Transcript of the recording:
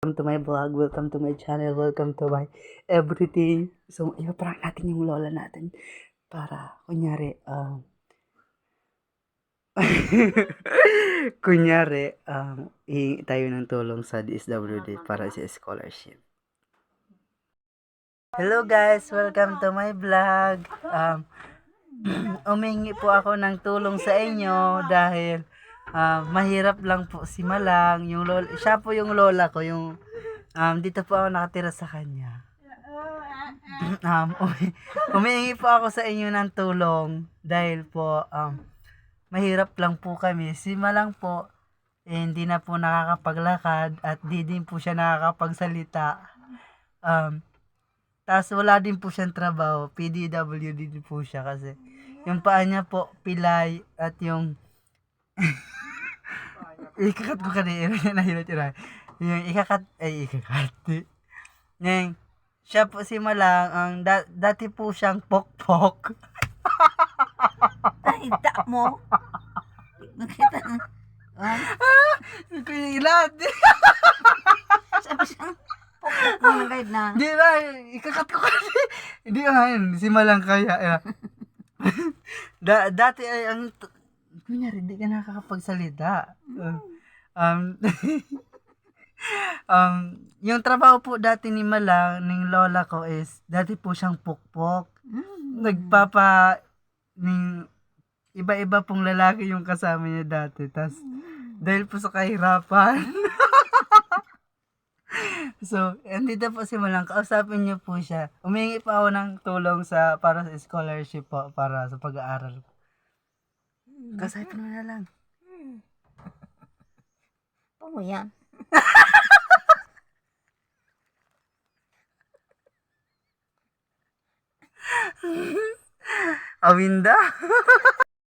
welcome to my vlog, welcome to my channel, welcome to my everything. So, ipaprank natin yung lola natin para, kunyari, hihingi tayo ng tulong sa DSWD para sa scholarship. Hello guys, welcome to my vlog. Umingi po ako ng tulong sa inyo dahil mahirap lang po si Malang, yung lola, siya po yung lola ko, yung dito po ako nakatira sa kanya. Umiingi po ako sa inyo ng tulong dahil po mahirap lang po kami. Si Malang po hindi na po nakakapaglakad at di din po siya nakakapagsalita. Tapos wala din po siyang trabaho, PDWD din po siya kasi yung paa niya po pilay at yung ikakat ko kanina nahilat yung ikakat ngayon siya po si Malang ang dati po siyang pokpok. Ay, da mo. Nakita na. Kuyilat. Sabi siyang pokpok mo na guide na. Di ba, ikakat ko kasi. Hindi yun, si Malang kaya. Dati ay ang kunyari, di ka nakakapagsalita. Yung trabaho po dati ni Malang, ng lola ko is, dati po siyang pukpok. Iba-iba pong lalaki yung kasama niya dati. Tas, dahil po sa kahirapan. So, andito po si Malang, kausapin niyo po siya. Umingi pa ako ng tulong para sa scholarship po, para sa pag-aaral. Kausapin mo na lang. Paano yan? Awinda?